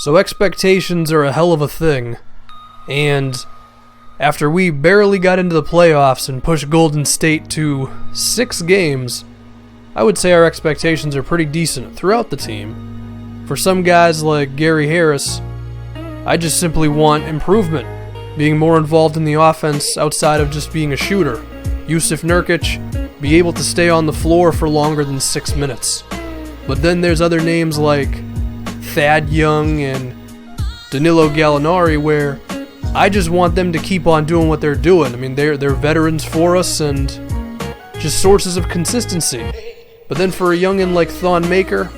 So expectations are a hell of a thing, and after we barely got into the playoffs and pushed Golden State to 6 games, I would say our expectations are pretty decent throughout the team. For some guys like Gary Harris, I just simply want improvement, being more involved in the offense outside of just being a shooter. Jusuf Nurkic, be able to stay on the floor for longer than 6 minutes. But then there's other names like Thad Young and Danilo Gallinari where I just want them to keep on doing what they're doing. I mean, they're veterans for us and just sources of consistency. But then for a youngin' like Thon Maker,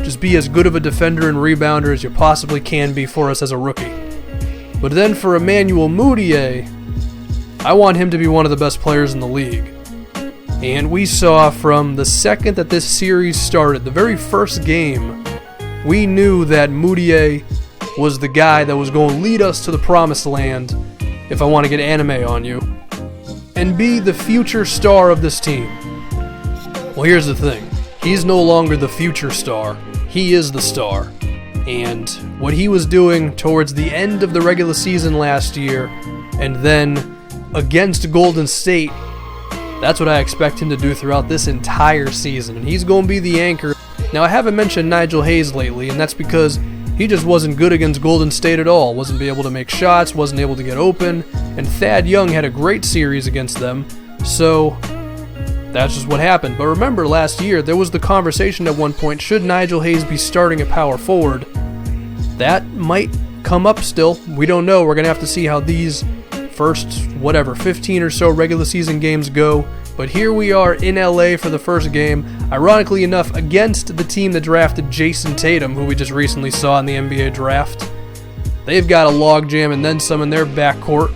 just be as good of a defender and rebounder as you possibly can be for us as a rookie. But then for Emmanuel Mudiay, I want him to be one of the best players in the league. And we saw from the second that this series started, the very first game, we knew that Mudiay was the guy that was going to lead us to the promised land, if I want to get anime on you, and be the future star of this team. Well, here's the thing. He's no longer the future star. He is the star. And what he was doing towards the end of the regular season last year, and then against Golden State, that's what I expect him to do throughout this entire season. And he's going to be the anchor. Now, I haven't mentioned Nigel Hayes lately, and that's because he just wasn't good against Golden State at all. Wasn't able to make shots, wasn't able to get open, and Thad Young had a great series against them. So that's just what happened. But remember, last year, there was the conversation at one point, should Nigel Hayes be starting at power forward? That might come up still. We don't know. We're going to have to see how these first, 15 or so regular season games go. But here we are in LA for the first game, ironically enough, against the team that drafted Jason Tatum, who we just recently saw in the NBA draft. They've got a logjam and then some in their backcourt.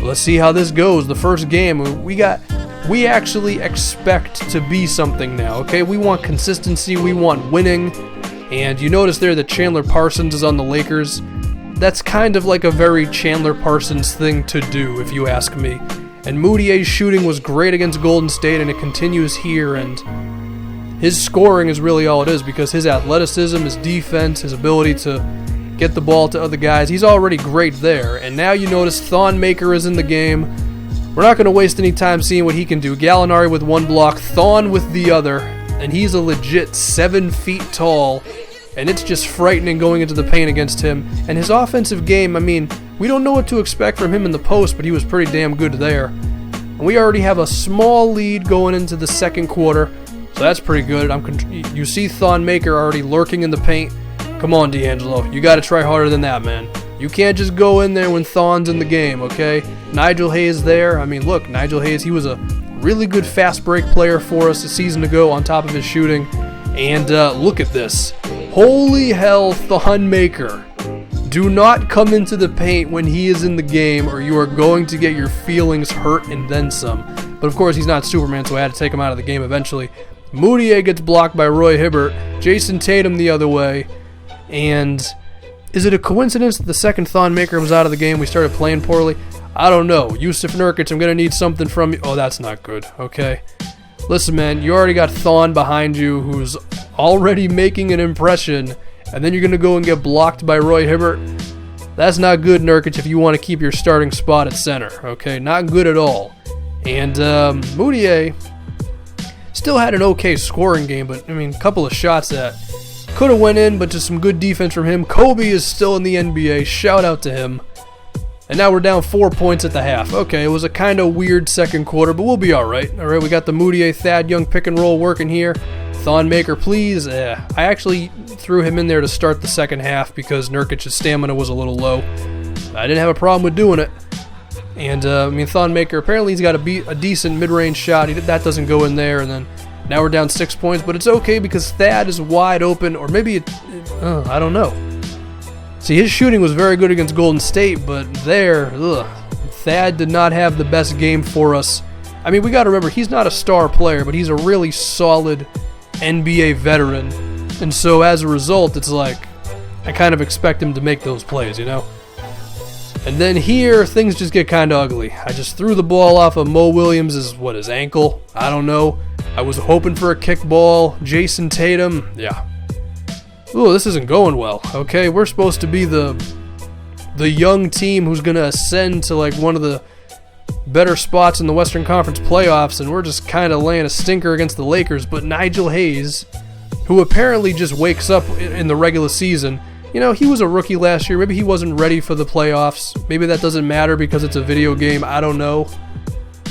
Let's see how this goes. The first game, we actually expect to be something now, okay? We want consistency, we want winning. And you notice there that Chandler Parsons is on the Lakers. That's kind of like a very Chandler Parsons thing to do, if you ask me. And Mudiay's shooting was great against Golden State, and it continues here, and his scoring is really all it is, because his athleticism, his defense, his ability to get the ball to other guys, he's already great there. And now you notice Thon Maker is in the game. We're not going to waste any time seeing what he can do. Gallinari with one block, Thon with the other, and he's a legit 7 feet tall, and it's just frightening going into the paint against him. And his offensive game, I mean, we don't know what to expect from him in the post, but he was pretty damn good there. And we already have a small lead going into the second quarter, so that's pretty good. You see Thon Maker already lurking in the paint. Come on, D'Angelo. You got to try harder than that, man. You can't just go in there when Thon's in the game, okay? Nigel Hayes there. I mean, look, Nigel Hayes, he was a really good fast break player for us a season ago on top of his shooting. And look at this. Holy hell, Thon Maker. Do not come into the paint when he is in the game, or you are going to get your feelings hurt and then some. But of course, he's not Superman, so I had to take him out of the game eventually. Mudiay gets blocked by Roy Hibbert. Jason Tatum the other way. And is it a coincidence that the second Thon Maker was out of the game, we started playing poorly? I don't know. Jusuf Nurkic, I'm going to need something from you. Oh, that's not good. Okay. Listen, man, you already got Thon behind you, who's already making an impression, and then you're going to go and get blocked by Roy Hibbert? That's not good, Nurkic, if you want to keep your starting spot at center, okay? Not good at all. And Mudiay still had an okay scoring game, but, I mean, a couple of shots that could have went in, but just some good defense from him. Kobe is still in the NBA. Shout out to him. And now we're down 4 points at the half. Okay, it was a kind of weird second quarter, but we'll be all right. All right, we got the Mudiay Thad Young pick and roll working here. Thon Maker, please. I actually threw him in there to start the second half because Nurkic's stamina was a little low. I didn't have a problem with doing it. And, Thon Maker, apparently he's got a decent mid-range shot. That doesn't go in there, and then now we're down 6 points, but it's okay because Thad is wide open, or maybe I don't know. See, his shooting was very good against Golden State, but Thad did not have the best game for us. I mean, we got to remember, he's not a star player, but he's a really solid NBA veteran. And so as a result, it's like, I kind of expect him to make those plays, you know? And then here, things just get kind of ugly. I just threw the ball off of Mo Williams' his ankle? I don't know. I was hoping for a kickball. Jason Tatum, yeah. ooh, this isn't going well. Okay, we're supposed to be the young team who's going to ascend to like one of the better spots in the Western Conference playoffs, and we're just kind of laying a stinker against the Lakers. But Nigel Hayes, who apparently just wakes up in the regular season, you know, he was a rookie last year. Maybe he wasn't ready for the playoffs. Maybe that doesn't matter because it's a video game. I don't know.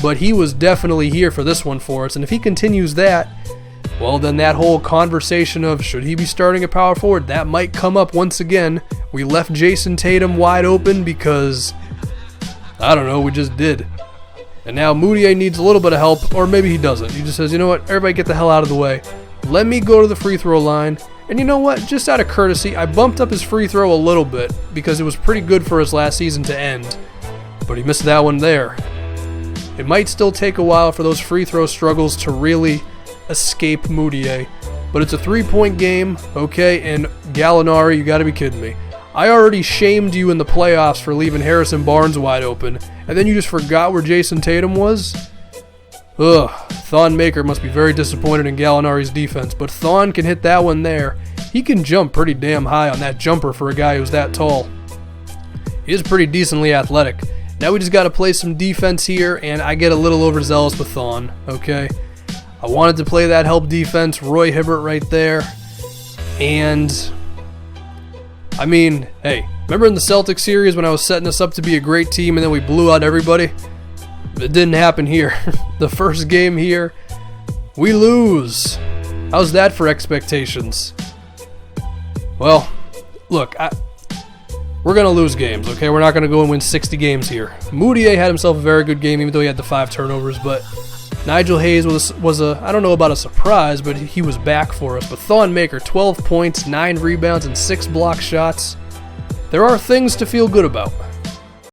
But he was definitely here for this one for us. And if he continues that, well, then that whole conversation of should he be starting a power forward, that might come up once again. We left Jason Tatum wide open because, I don't know, we just did. And now Moutier needs a little bit of help, or maybe he doesn't. He just says, you know what, everybody get the hell out of the way. Let me go to the free throw line. And you know what, just out of courtesy, I bumped up his free throw a little bit because it was pretty good for his last season to end. But he missed that one there. It might still take a while for those free throw struggles to really escape Moutier. But it's a 3-point game, okay, and Gallinari, you gotta be kidding me. I already shamed you in the playoffs for leaving Harrison Barnes wide open, and then you just forgot where Jason Tatum was? Ugh, Thon Maker must be very disappointed in Gallinari's defense, but Thon can hit that one there. He can jump pretty damn high on that jumper for a guy who's that tall. He is pretty decently athletic. Now we just got to play some defense here, and I get a little overzealous with Thon, okay? I wanted to play that help defense, Roy Hibbert right there, and I mean, hey, remember in the Celtics series when I was setting us up to be a great team and then we blew out everybody? It didn't happen here. The first game here, we lose. How's that for expectations? Well, look, we're going to lose games, okay? We're not going to go and win 60 games here. Moutier had himself a very good game, even though he had the 5 turnovers, but Nigel Hayes was a, I don't know about a surprise, but he was back for us. But Thon Maker, 12 points, 9 rebounds, and 6 block shots. There are things to feel good about.